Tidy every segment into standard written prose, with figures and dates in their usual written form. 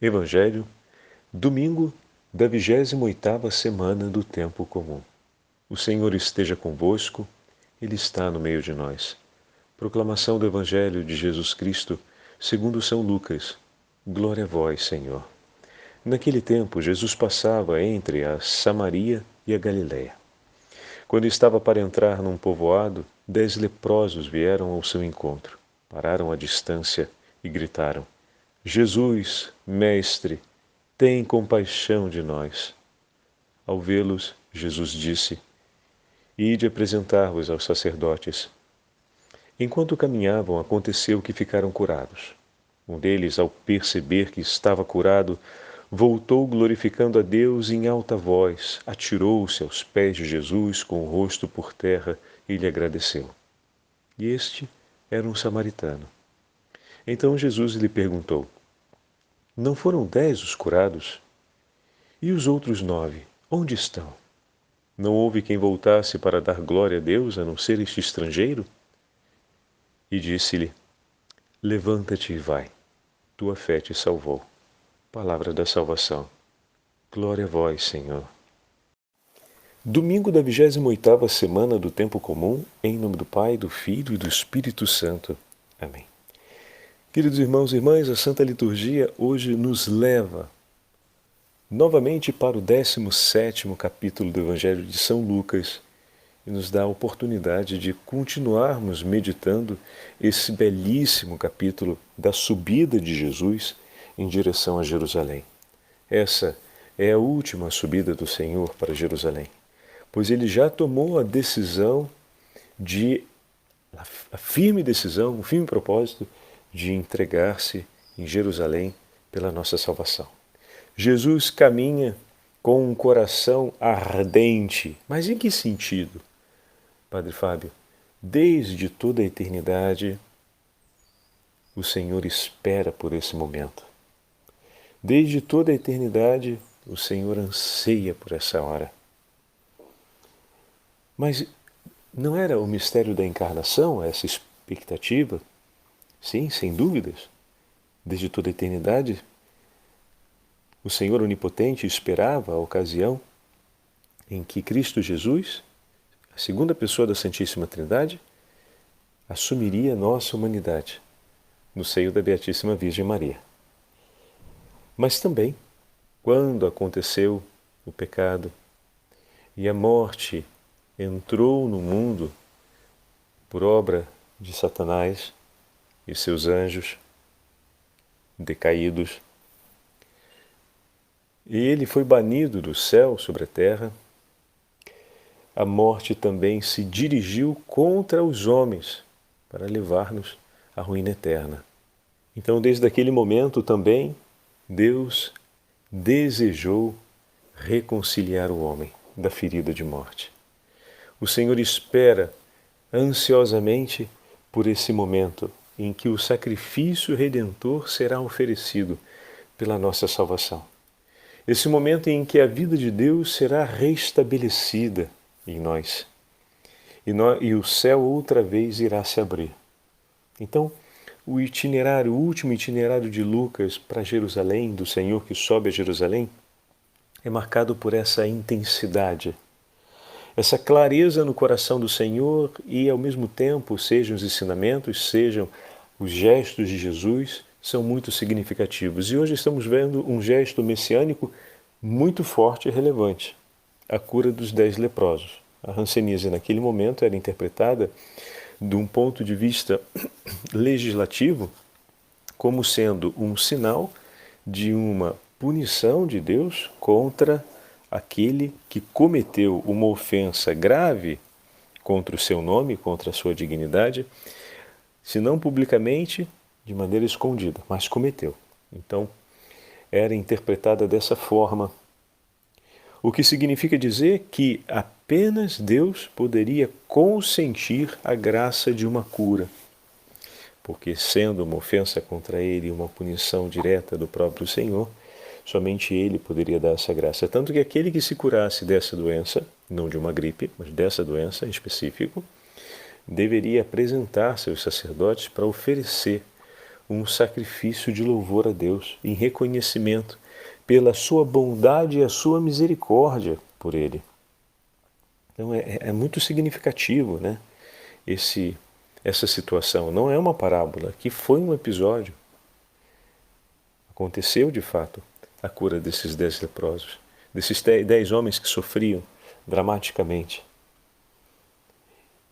Evangelho, domingo da 28ª semana do tempo comum. O Senhor esteja convosco, Ele está no meio de nós. Proclamação do Evangelho de Jesus Cristo, segundo São Lucas. Glória a vós, Senhor. Naquele tempo, Jesus passava entre a Samaria e a Galiléia. Quando estava para entrar num povoado, 10 leprosos vieram ao seu encontro, pararam à distância e gritaram: Jesus, Mestre, tem compaixão de nós. Ao vê-los, Jesus disse: Ide apresentar-vos aos sacerdotes. Enquanto caminhavam, aconteceu que ficaram curados. Um deles, ao perceber que estava curado, voltou glorificando a Deus em alta voz, atirou-se aos pés de Jesus com o rosto por terra e lhe agradeceu. E este era um samaritano. Então Jesus lhe perguntou: Não foram 10 os curados? E os outros 9, onde estão? Não houve quem voltasse para dar glória a Deus, a não ser este estrangeiro? E disse-lhe: Levanta-te e vai, tua fé te salvou. Palavra da salvação. Glória a vós, Senhor. Domingo da 28ª semana do tempo comum, em nome do Pai, do Filho e do Espírito Santo. Amém. Queridos irmãos e irmãs, a Santa Liturgia hoje nos leva novamente para o 17º capítulo do Evangelho de São Lucas e nos dá a oportunidade de continuarmos meditando esse belíssimo capítulo da subida de Jesus em direção a Jerusalém. Essa é a última subida do Senhor para Jerusalém, pois ele já tomou a decisão a firme decisão, o firme propósito de entregar-se em Jerusalém pela nossa salvação. Jesus caminha com um coração ardente. Mas em que sentido, Padre Fábio? Desde toda a eternidade, o Senhor espera por esse momento. Desde toda a eternidade, o Senhor anseia por essa hora. Mas não era o mistério da encarnação, essa expectativa? Sim, sem dúvidas. Desde toda a eternidade, o Senhor Onipotente esperava a ocasião em que Cristo Jesus, a segunda pessoa da Santíssima Trindade, assumiria a nossa humanidade no seio da Beatíssima Virgem Maria. Mas também, quando aconteceu o pecado e a morte entrou no mundo por obra de Satanás e seus anjos decaídos, e ele foi banido do céu sobre a terra, a morte também se dirigiu contra os homens para levar-nos à ruína eterna. Então, desde aquele momento também, Deus desejou reconciliar o homem da ferida de morte. O Senhor espera ansiosamente por esse momento em que o sacrifício redentor será oferecido pela nossa salvação. Esse momento em que a vida de Deus será restabelecida em nós. E o céu outra vez irá se abrir. Então, o último itinerário de Lucas para Jerusalém, do Senhor que sobe a Jerusalém, é marcado por essa intensidade, essa clareza no coração do Senhor e, ao mesmo tempo, sejam os ensinamentos, sejam os gestos de Jesus, são muito significativos. E hoje estamos vendo um gesto messiânico muito forte e relevante, a cura dos 10 leprosos. A hanseníase, naquele momento, era interpretada de um ponto de vista legislativo como sendo um sinal de uma punição de Deus contra aquele que cometeu uma ofensa grave contra o seu nome, contra a sua dignidade, se não publicamente, de maneira escondida, mas cometeu. Então, era interpretada dessa forma, o que significa dizer que apenas Deus poderia consentir a graça de uma cura, porque sendo uma ofensa contra ele uma punição direta do próprio Senhor, somente ele poderia dar essa graça. Tanto que aquele que se curasse dessa doença, não de uma gripe, mas dessa doença em específico, deveria apresentar-se aos sacerdotes para oferecer um sacrifício de louvor a Deus, em reconhecimento pela sua bondade e a sua misericórdia por ele. Então é muito significativo, né? Essa situação. Não é uma parábola, que foi um episódio. Aconteceu de fato a cura desses 10 leprosos, desses 10 homens que sofriam dramaticamente.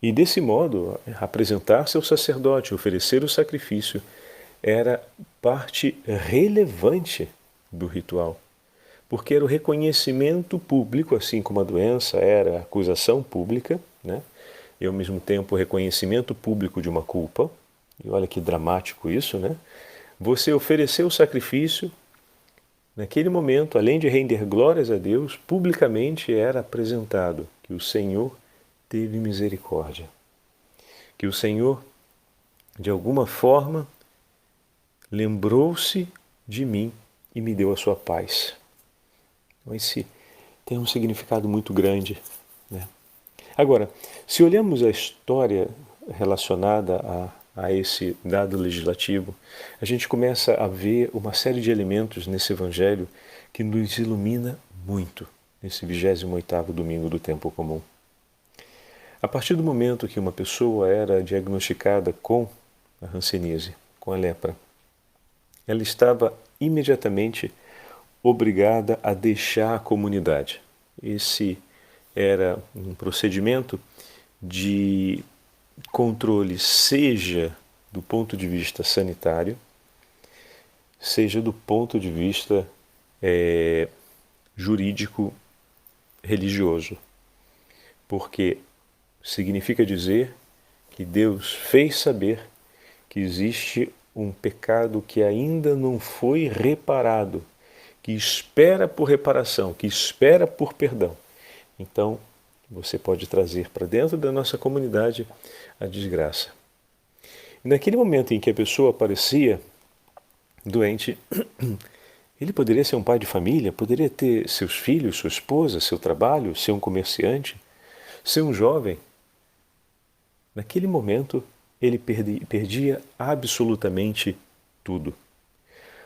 E desse modo, apresentar-se ao sacerdote, oferecer o sacrifício, era parte relevante do ritual. Porque era o reconhecimento público, assim como a doença era a acusação pública, né? E ao mesmo tempo o reconhecimento público de uma culpa. E olha que dramático isso, né? Você ofereceu o sacrifício, naquele momento, além de render glórias a Deus, publicamente era apresentado que o Senhor teve misericórdia. Que o Senhor, de alguma forma, lembrou-se de mim e me deu a sua paz. Então, esse tem um significado muito grande, né? Agora, se olhamos a história relacionada a esse dado legislativo, a gente começa a ver uma série de elementos nesse evangelho que nos ilumina muito nesse 28º domingo do tempo comum. A partir do momento que uma pessoa era diagnosticada com a hanseníase, com a lepra, ela estava imediatamente obrigada a deixar a comunidade. Esse era um procedimento de controle, seja do ponto de vista sanitário, seja do ponto de vista jurídico religioso. Porque significa dizer que Deus fez saber que existe um pecado que ainda não foi reparado, que espera por reparação, que espera por perdão. Então, você pode trazer para dentro da nossa comunidade a desgraça. E naquele momento em que a pessoa aparecia doente, ele poderia ser um pai de família, poderia ter seus filhos, sua esposa, seu trabalho, ser um comerciante, ser um jovem. Naquele momento, ele perdia absolutamente tudo.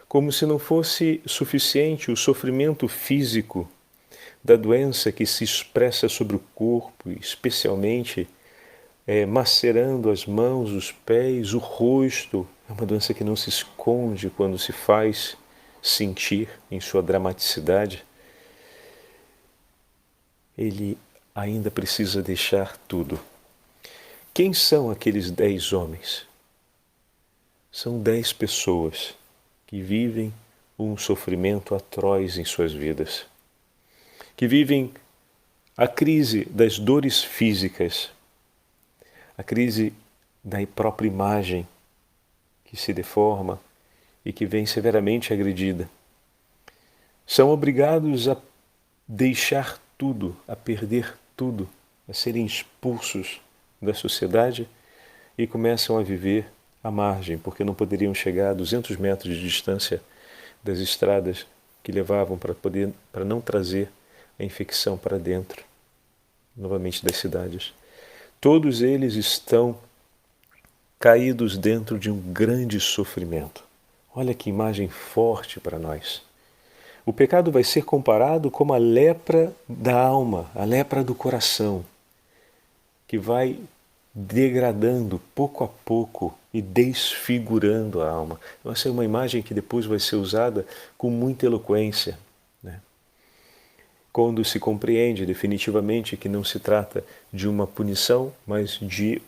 Como se não fosse suficiente o sofrimento físico da doença que se expressa sobre o corpo, especialmente macerando as mãos, os pés, o rosto. É uma doença que não se esconde quando se faz sentir em sua dramaticidade. Ele ainda precisa deixar tudo. Quem são aqueles 10 homens? São 10 pessoas que vivem um sofrimento atroz em suas vidas, que vivem a crise das dores físicas, a crise da própria imagem que se deforma e que vem severamente agredida. São obrigados a deixar tudo, a perder tudo, a serem expulsos da sociedade e começam a viver à margem, porque não poderiam chegar a 200 metros de distância das estradas que levavam para não trazer a infecção para dentro, novamente, das cidades. Todos eles estão caídos dentro de um grande sofrimento. Olha que imagem forte para nós. O pecado vai ser comparado como a lepra da alma, a lepra do coração, que vai degradando pouco a pouco e desfigurando a alma. Então, essa é uma imagem que depois vai ser usada com muita eloquência, né? Quando se compreende definitivamente que não se trata de uma punição, mas de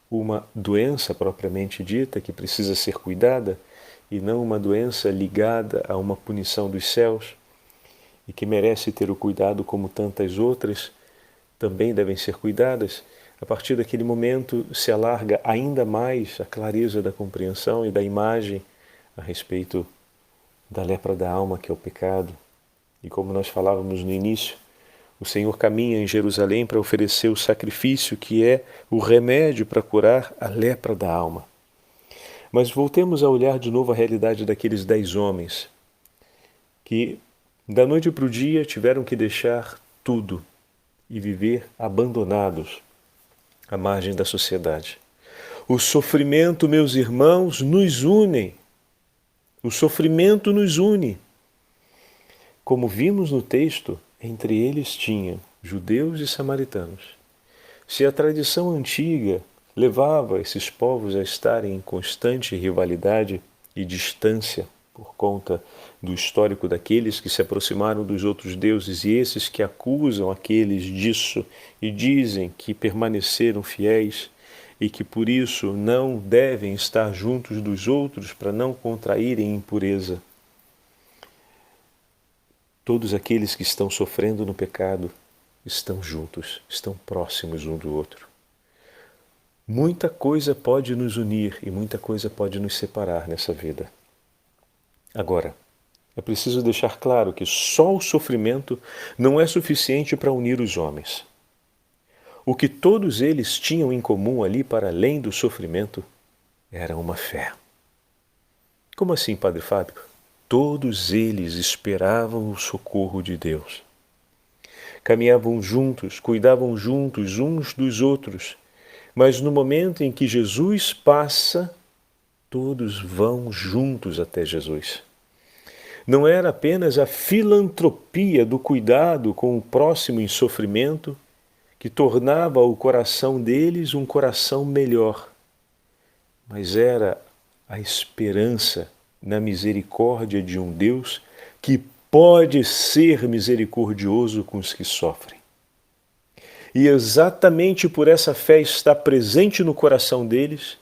uma doença propriamente dita que precisa ser cuidada, e não uma doença ligada a uma punição dos céus, e que merece ter o cuidado como tantas outras também devem ser cuidadas. A partir daquele momento se alarga ainda mais a clareza da compreensão e da imagem a respeito da lepra da alma, que é o pecado. E como nós falávamos no início, o Senhor caminha em Jerusalém para oferecer o sacrifício que é o remédio para curar a lepra da alma. Mas voltemos a olhar de novo a realidade daqueles 10 homens que, da noite para o dia, tiveram que deixar tudo e viver abandonados à margem da sociedade. O sofrimento, meus irmãos, nos une. O sofrimento nos une. Como vimos no texto, entre eles tinha judeus e samaritanos. Se a tradição antiga levava esses povos a estarem em constante rivalidade e distância por conta do histórico daqueles que se aproximaram dos outros deuses e esses que acusam aqueles disso e dizem que permaneceram fiéis e que por isso não devem estar juntos dos outros para não contraírem impureza. Todos aqueles que estão sofrendo no pecado estão juntos, estão próximos um do outro. Muita coisa pode nos unir e muita coisa pode nos separar nessa vida. Agora, é preciso deixar claro que só o sofrimento não é suficiente para unir os homens. O que todos eles tinham em comum ali, para além do sofrimento, era uma fé. Como assim, Padre Fábio? Todos eles esperavam o socorro de Deus. Caminhavam juntos, cuidavam juntos uns dos outros, mas no momento em que Jesus passa, todos vão juntos até Jesus. Não era apenas a filantropia do cuidado com o próximo em sofrimento que tornava o coração deles um coração melhor, mas era a esperança na misericórdia de um Deus que pode ser misericordioso com os que sofrem. E exatamente por essa fé estar presente no coração deles,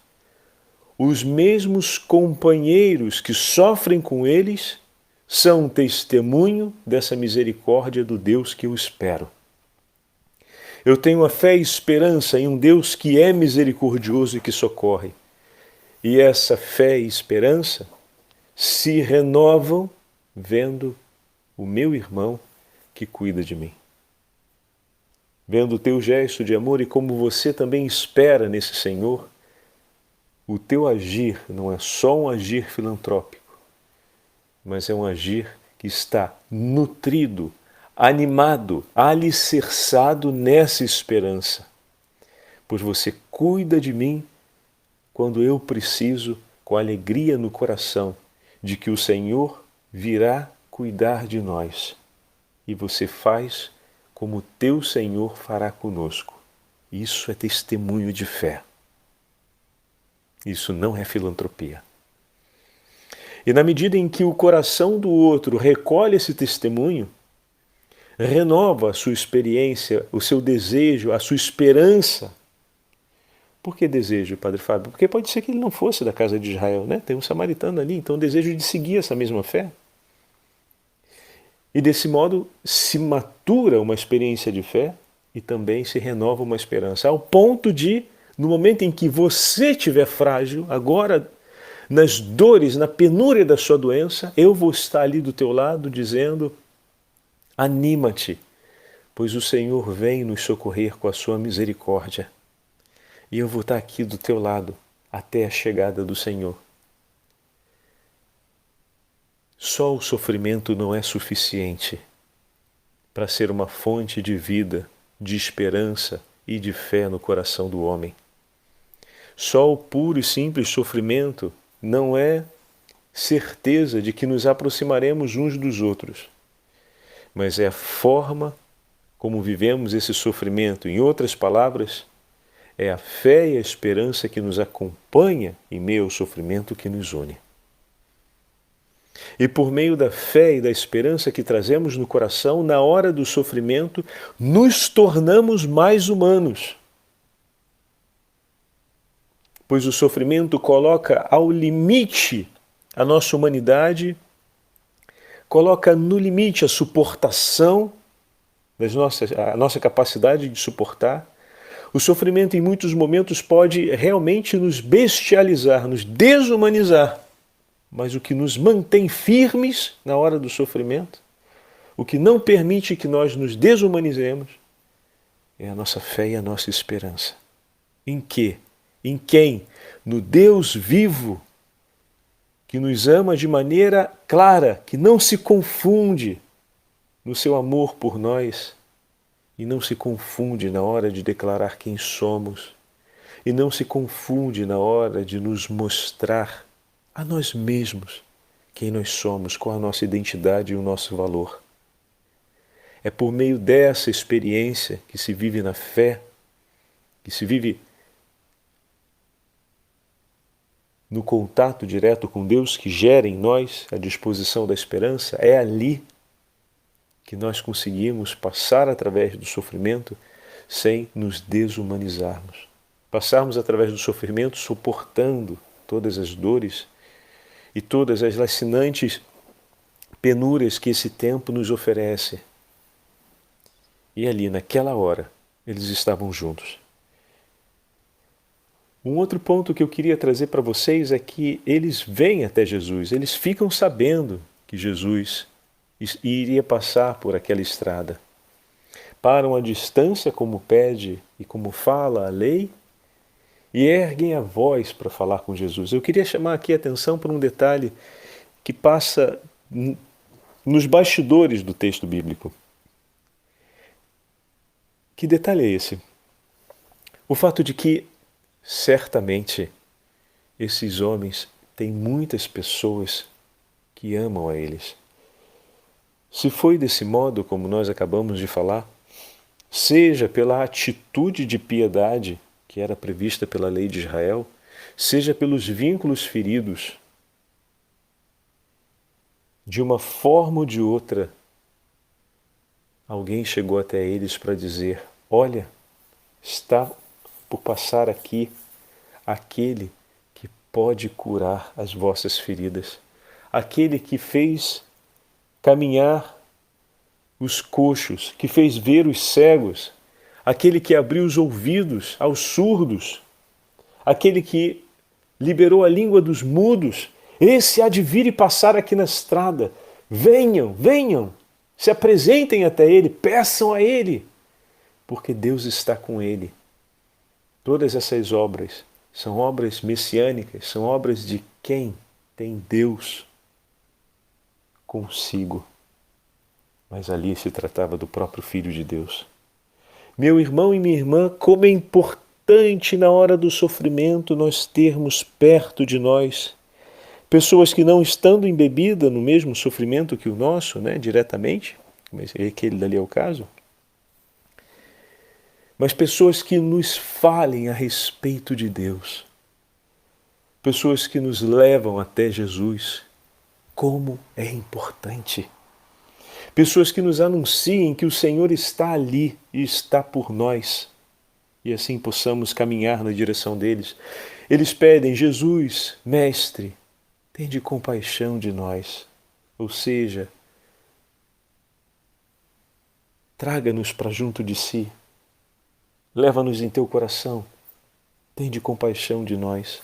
os mesmos companheiros que sofrem com eles são um testemunho dessa misericórdia do Deus que eu espero. Eu tenho a fé e esperança em um Deus que é misericordioso e que socorre. E essa fé e esperança se renovam vendo o meu irmão que cuida de mim. Vendo o teu gesto de amor e como você também espera nesse Senhor, o teu agir não é só um agir filantrópico, mas é um agir que está nutrido, animado, alicerçado nessa esperança. Pois você cuida de mim quando eu preciso, com alegria no coração, de que o Senhor virá cuidar de nós. E você faz como o teu Senhor fará conosco. Isso é testemunho de fé. Isso não é filantropia. E na medida em que o coração do outro recolhe esse testemunho, renova a sua experiência, o seu desejo, a sua esperança. Por que desejo, Padre Fábio? Porque pode ser que ele não fosse da casa de Israel, né? Tem um samaritano ali, então o desejo de seguir essa mesma fé. E desse modo se matura uma experiência de fé e também se renova uma esperança, ao ponto de, no momento em que você estiver frágil, agora nas dores, na penúria da sua doença, eu vou estar ali do teu lado dizendo: anima-te, pois o Senhor vem nos socorrer com a sua misericórdia. E eu vou estar aqui do teu lado até a chegada do Senhor. Só o sofrimento não é suficiente para ser uma fonte de vida, de esperança e de fé no coração do homem. Só o puro e simples sofrimento não é certeza de que nos aproximaremos uns dos outros, mas é a forma como vivemos esse sofrimento. Em outras palavras, é a fé e a esperança que nos acompanha em meio ao sofrimento que nos une. E por meio da fé e da esperança que trazemos no coração, na hora do sofrimento, nos tornamos mais humanos. Pois o sofrimento coloca ao limite a nossa humanidade, coloca no limite a suportação, a nossa capacidade de suportar. O sofrimento em muitos momentos pode realmente nos bestializar, nos desumanizar. Mas o que nos mantém firmes na hora do sofrimento, o que não permite que nós nos desumanizemos, é a nossa fé e a nossa esperança. Em quê? Em quem? No Deus vivo, que nos ama de maneira clara, que não se confunde no seu amor por nós e não se confunde na hora de declarar quem somos e não se confunde na hora de nos mostrar a nós mesmos quem nós somos, qual a nossa identidade e o nosso valor. É por meio dessa experiência que se vive na fé, que se vive no contato direto com Deus, que gera em nós a disposição da esperança. É ali que nós conseguimos passar através do sofrimento sem nos desumanizarmos. Passarmos através do sofrimento suportando todas as dores e todas as lacinantes penúrias que esse tempo nos oferece. E ali, naquela hora, eles estavam juntos. Um outro ponto que eu queria trazer para vocês é que eles vêm até Jesus, eles ficam sabendo que Jesus iria passar por aquela estrada. Param à distância, como pede e como fala a lei, e erguem a voz para falar com Jesus. Eu queria chamar aqui a atenção para um detalhe que passa nos bastidores do texto bíblico. Que detalhe é esse? O fato de que, certamente, esses homens têm muitas pessoas que amam a eles. Se foi desse modo, como nós acabamos de falar, seja pela atitude de piedade que era prevista pela lei de Israel, seja pelos vínculos feridos, de uma forma ou de outra, alguém chegou até eles para dizer: olha, está por passar aqui aquele que pode curar as vossas feridas, aquele que fez caminhar os coxos, que fez ver os cegos, aquele que abriu os ouvidos aos surdos, aquele que liberou a língua dos mudos. Esse há de vir e passar aqui na estrada. Venham, venham, se apresentem até ele, peçam a ele, porque Deus está com ele. Todas essas obras são obras messiânicas, são obras de quem tem Deus consigo. Mas ali se tratava do próprio Filho de Deus. Meu irmão e minha irmã, como é importante na hora do sofrimento nós termos perto de nós pessoas que não estando embebida no mesmo sofrimento que o nosso, diretamente, mas aquele dali é o caso, mas pessoas que nos falem a respeito de Deus, pessoas que nos levam até Jesus. Como é importante! Pessoas que nos anunciem que o Senhor está ali e está por nós, e assim possamos caminhar na direção deles. Eles pedem: Jesus, Mestre, tende compaixão de nós, ou seja, traga-nos para junto de si, leva-nos em teu coração, tende compaixão de nós.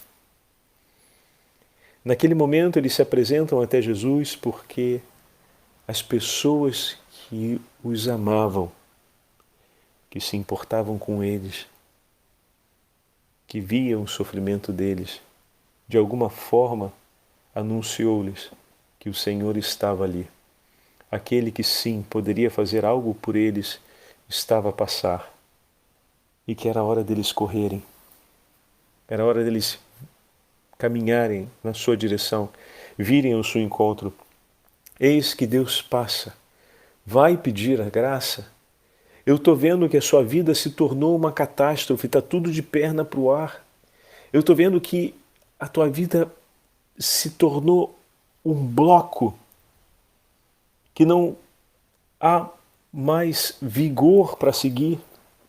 Naquele momento eles se apresentam até Jesus porque as pessoas que os amavam, que se importavam com eles, que viam o sofrimento deles, de alguma forma anunciou-lhes que o Senhor estava ali. Aquele que sim poderia fazer algo por eles estava a passar e que era hora deles correrem, era hora deles caminharem na sua direção, virem ao seu encontro. Eis que Deus passa, vai pedir a graça. Eu estou vendo que a sua vida se tornou uma catástrofe, está tudo de perna para o ar. Eu estou vendo que a tua vida se tornou um bloco, que não há mais vigor para seguir,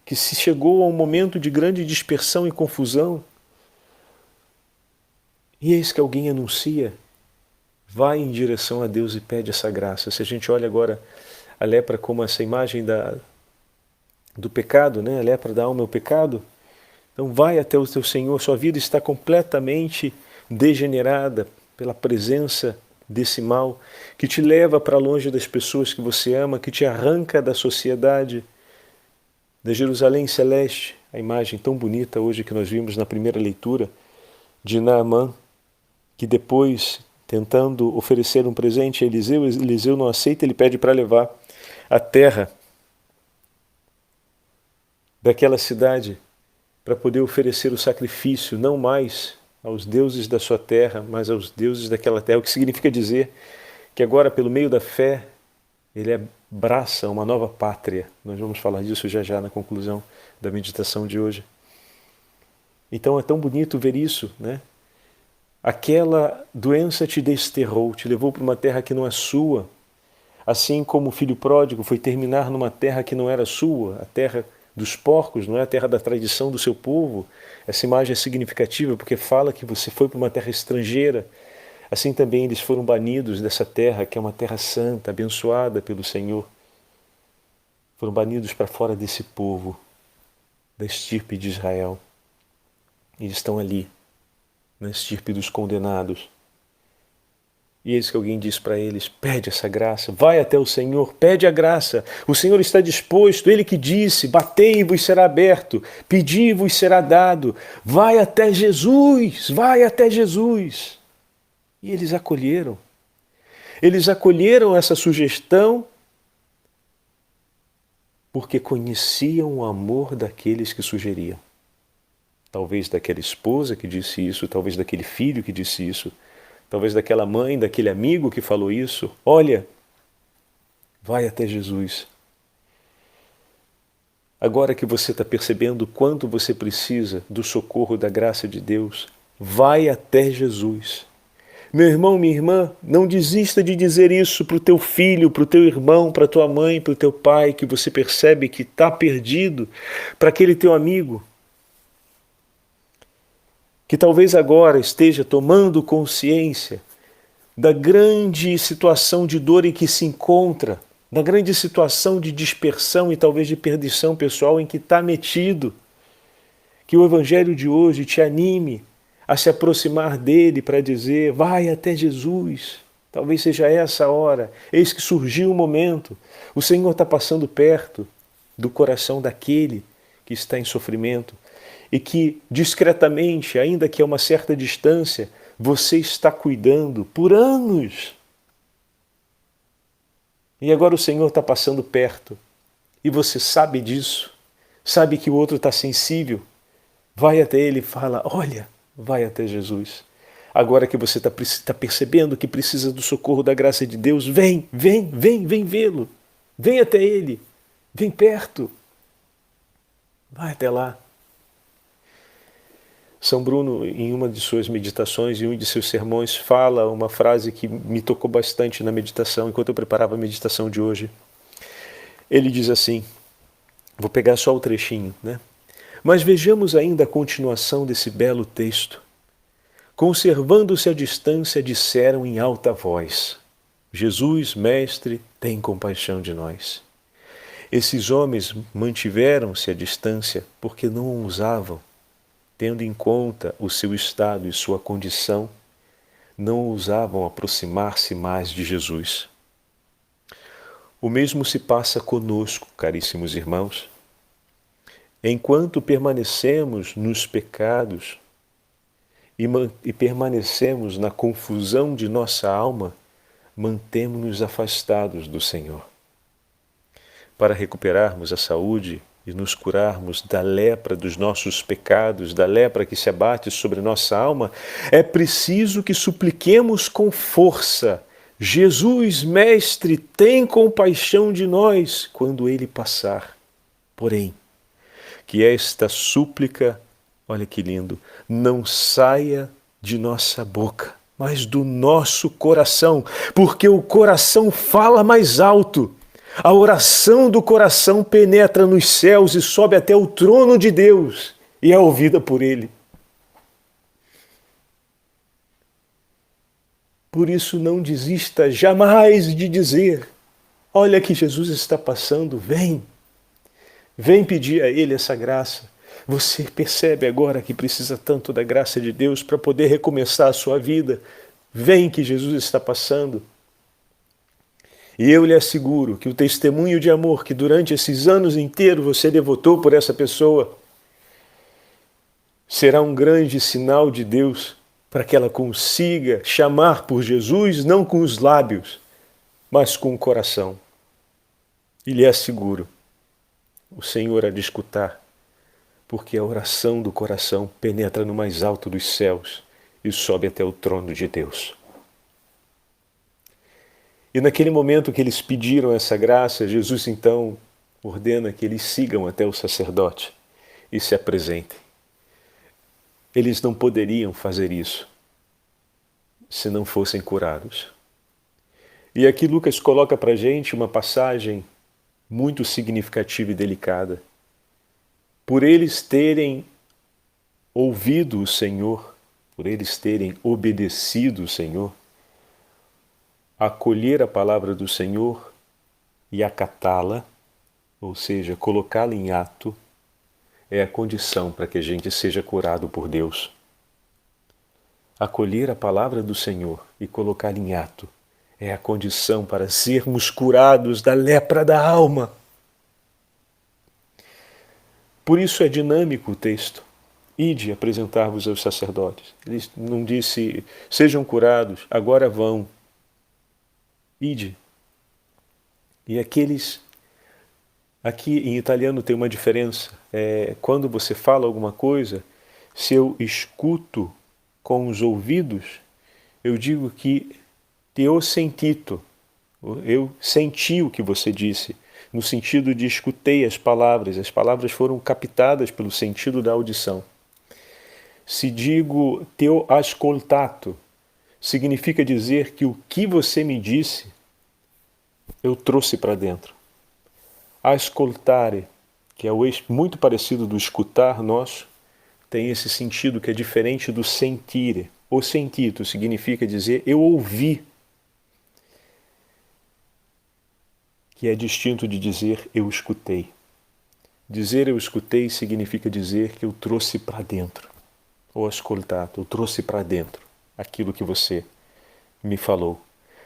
que se chegou a um momento de grande dispersão e confusão. E eis que alguém anuncia: vai em direção a Deus e pede essa graça. Se a gente olha agora a lepra como essa imagem do pecado, a lepra da alma é o pecado, então vai até o teu Senhor, sua vida está completamente degenerada pela presença desse mal, que te leva para longe das pessoas que você ama, que te arranca da sociedade, da Jerusalém celeste, a imagem tão bonita hoje que nós vimos na primeira leitura de Naamã, que depois, tentando oferecer um presente a Eliseu, Eliseu não aceita, ele pede para levar a terra daquela cidade para poder oferecer o sacrifício, não mais aos deuses da sua terra, mas aos deuses daquela terra, o que significa dizer que agora, pelo meio da fé, ele abraça uma nova pátria. Nós vamos falar disso já já na conclusão da meditação de hoje. Então é tão bonito ver isso, né? Aquela doença te desterrou, te levou para uma terra que não é sua, assim como o filho pródigo foi terminar numa terra que não era sua, a terra dos porcos, não é a terra da tradição do seu povo. Essa imagem é significativa porque fala que você foi para uma terra estrangeira. Assim também eles foram banidos dessa terra, que é uma terra santa, abençoada pelo Senhor. Foram banidos para fora desse povo, da estirpe de Israel. E estão ali, na estirpe dos condenados. E eis que alguém diz para eles: pede essa graça, vai até o Senhor, pede a graça. O Senhor está disposto, Ele que disse: batei e vos será aberto, pedi e vos será dado. Vai até Jesus, vai até Jesus. E eles acolheram. Eles acolheram essa sugestão porque conheciam o amor daqueles que sugeriam. Talvez daquela esposa que disse isso, talvez daquele filho que disse isso, talvez daquela mãe, daquele amigo que falou isso. Olha, vai até Jesus. Agora que você está percebendo o quanto você precisa do socorro da graça de Deus, vai até Jesus. Meu irmão, minha irmã, não desista de dizer isso para o teu filho, para o teu irmão, para a tua mãe, para o teu pai, que você percebe que está perdido, para aquele teu amigo, que talvez agora esteja tomando consciência da grande situação de dor em que se encontra, da grande situação de dispersão e talvez de perdição pessoal em que está metido. Que o Evangelho de hoje te anime a se aproximar dele para dizer: vai até Jesus. Talvez seja essa a hora. Eis que surgiu o momento. O Senhor está passando perto do coração daquele que está em sofrimento e que discretamente, ainda que a uma certa distância, você está cuidando por anos. E agora o Senhor está passando perto e você sabe disso, sabe que o outro está sensível. Vai até ele e fala: olha, vai até Jesus. Agora que você está percebendo que precisa do socorro da graça de Deus, vem vê-lo. Vem até ele, vem perto. Vai até lá. São Bruno, em uma de suas meditações, em um de seus sermões, fala uma frase que me tocou bastante na meditação, enquanto eu preparava a meditação de hoje. Ele diz assim, vou pegar só o trechinho, né? Mas vejamos ainda a continuação desse belo texto. Conservando-se a distância, disseram em alta voz: Jesus, Mestre, tem compaixão de nós. Esses homens mantiveram-se à distância porque não ousavam, tendo em conta o seu estado e sua condição, não ousavam aproximar-se mais de Jesus. O mesmo se passa conosco, caríssimos irmãos. Enquanto permanecemos nos pecados e permanecemos na confusão de nossa alma, mantemo-nos afastados do Senhor. Para recuperarmos a saúde e nos curarmos da lepra dos nossos pecados, da lepra que se abate sobre nossa alma, é preciso que supliquemos com força: Jesus, Mestre, tem compaixão de nós, quando Ele passar. Porém, que esta súplica, olha que lindo, não saia de nossa boca, mas do nosso coração, porque o coração fala mais alto. A oração do coração penetra nos céus e sobe até o trono de Deus e é ouvida por Ele. Por isso não desista jamais de dizer: olha que Jesus está passando, vem pedir a Ele essa graça. Você percebe agora que precisa tanto da graça de Deus para poder recomeçar a sua vida. Vem que Jesus está passando. E eu lhe asseguro que o testemunho de amor que durante esses anos inteiros você devotou por essa pessoa será um grande sinal de Deus para que ela consiga chamar por Jesus não com os lábios, mas com o coração. E lhe asseguro, o Senhor há de escutar, porque a oração do coração penetra no mais alto dos céus e sobe até o trono de Deus. E naquele momento que eles pediram essa graça, Jesus então ordena que eles sigam até o sacerdote e se apresentem. Eles não poderiam fazer isso se não fossem curados. E aqui Lucas coloca para a gente uma passagem muito significativa e delicada. Por eles terem ouvido o Senhor, por eles terem obedecido o Senhor, acolher a palavra do Senhor e acatá-la, ou seja, colocá-la em ato, é a condição para que a gente seja curado por Deus. Acolher a palavra do Senhor e colocá-la em ato é a condição para sermos curados da lepra da alma. Por isso é dinâmico o texto. Ide apresentar-vos aos sacerdotes. Ele não disse, sejam curados, agora vão. Ide. E aqueles... Aqui em italiano tem uma diferença. Quando você fala alguma coisa, se eu escuto com os ouvidos, eu digo que te ho sentito. Eu senti o que você disse, no sentido de escutei as palavras foram captadas pelo sentido da audição. Se digo te ho ascoltato, significa dizer que o que você me disse, eu trouxe para dentro. Ascoltare, que é muito parecido do escutar nosso, tem esse sentido que é diferente do sentire. O sentito significa dizer eu ouvi, que é distinto de dizer eu escutei. Dizer eu escutei significa dizer que eu trouxe para dentro. Ou ascoltato, eu trouxe para dentro aquilo que você me falou.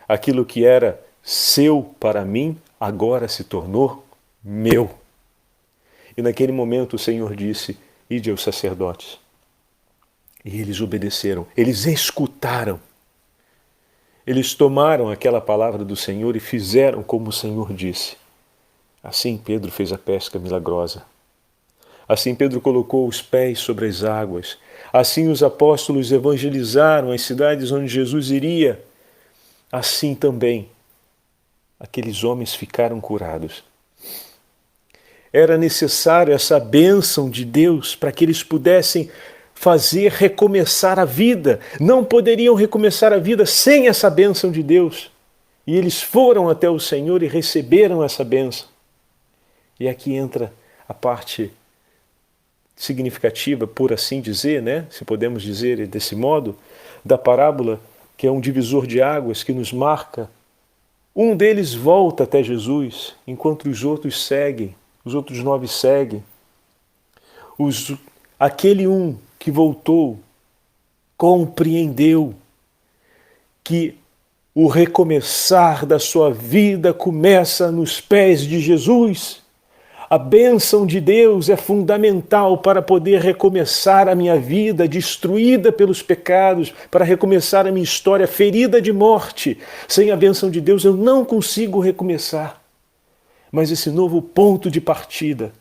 Aquilo que era seu para mim, agora se tornou meu. E naquele momento o Senhor disse, ide aos sacerdotes. E eles obedeceram, eles escutaram. Eles tomaram aquela palavra do Senhor e fizeram como o Senhor disse. Assim Pedro fez a pesca milagrosa. Assim Pedro colocou os pés sobre as águas. Assim os apóstolos evangelizaram as cidades onde Jesus iria. Assim também aqueles homens ficaram curados. Era necessário essa bênção de Deus para que eles pudessem fazer recomeçar a vida. Não poderiam recomeçar a vida sem essa bênção de Deus. E eles foram até o Senhor e receberam essa bênção. E aqui entra a parte significativa, por assim dizer, né? Se podemos dizer desse modo, da parábola, que é um divisor de águas que nos marca. Um deles volta até Jesus, enquanto os outros seguem. Os outros 9 seguem. Aquele um que voltou compreendeu que o recomeçar da sua vida começa nos pés de Jesus. A bênção de Deus é fundamental para poder recomeçar a minha vida destruída pelos pecados, para recomeçar a minha história ferida de morte. Sem a bênção de Deus eu não consigo recomeçar. Mas esse novo ponto de partida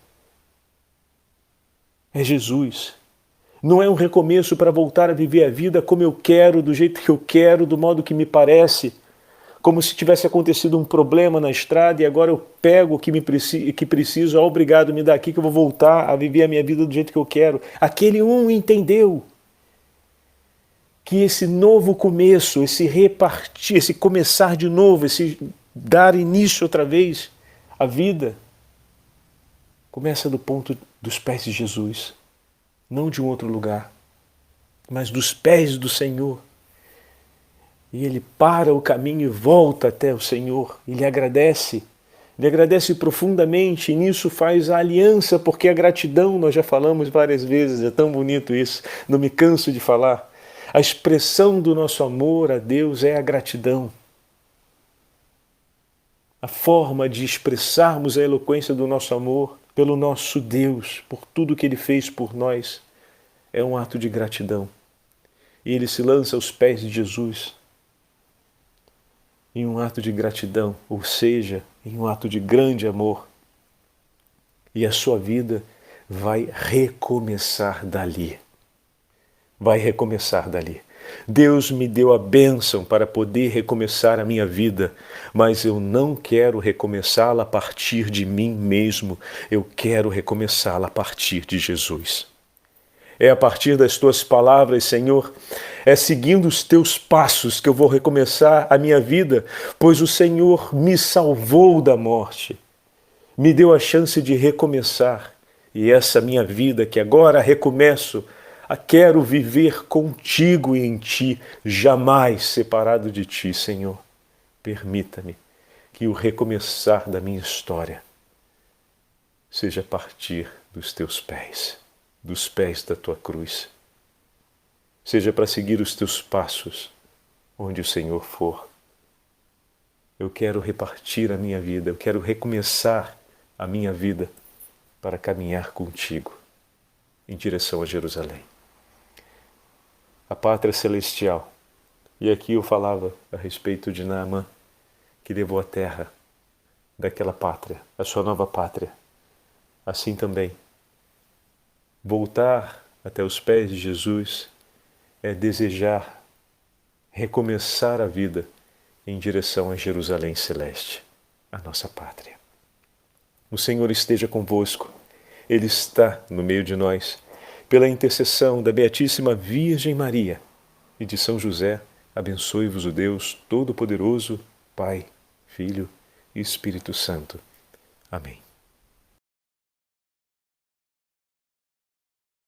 é Jesus. Não é um recomeço para voltar a viver a vida como eu quero, do jeito que eu quero, do modo que me parece, como se tivesse acontecido um problema na estrada e agora eu pego o que preciso, obrigado, me dá aqui que eu vou voltar a viver a minha vida do jeito que eu quero. Aquele um entendeu que esse novo começo, esse repartir, esse começar de novo, esse dar início outra vez, a vida começa do ponto dos pés de Jesus, não de um outro lugar, mas dos pés do Senhor. E ele para o caminho e volta até o Senhor, e lhe agradece profundamente, e nisso faz a aliança, porque a gratidão, nós já falamos várias vezes, é tão bonito isso, não me canso de falar. A expressão do nosso amor a Deus é a gratidão. A forma de expressarmos a eloquência do nosso amor pelo nosso Deus, por tudo que Ele fez por nós, é um ato de gratidão. E ele se lança aos pés de Jesus em um ato de gratidão, ou seja, em um ato de grande amor. E a sua vida vai recomeçar dali. Vai recomeçar dali. Deus me deu a bênção para poder recomeçar a minha vida, mas eu não quero recomeçá-la a partir de mim mesmo, eu quero recomeçá-la a partir de Jesus. É a partir das tuas palavras, Senhor, é seguindo os teus passos que eu vou recomeçar a minha vida, pois o Senhor me salvou da morte, me deu a chance de recomeçar, e essa minha vida que agora recomeço, quero viver contigo e em ti, jamais separado de ti, Senhor. Permita-me que o recomeçar da minha história seja a partir dos teus pés, dos pés da tua cruz. Seja para seguir os teus passos, onde o Senhor for. Eu quero repartir a minha vida, eu quero recomeçar a minha vida para caminhar contigo em direção a Jerusalém, a pátria celestial. E aqui eu falava a respeito de Naamã, que levou a terra daquela pátria, a sua nova pátria. Assim também, voltar até os pés de Jesus é desejar recomeçar a vida em direção a Jerusalém celeste, a nossa pátria. O Senhor esteja convosco, Ele está no meio de nós. Pela intercessão da Beatíssima Virgem Maria e de São José, abençoe-vos o Deus Todo-Poderoso, Pai, Filho e Espírito Santo. Amém.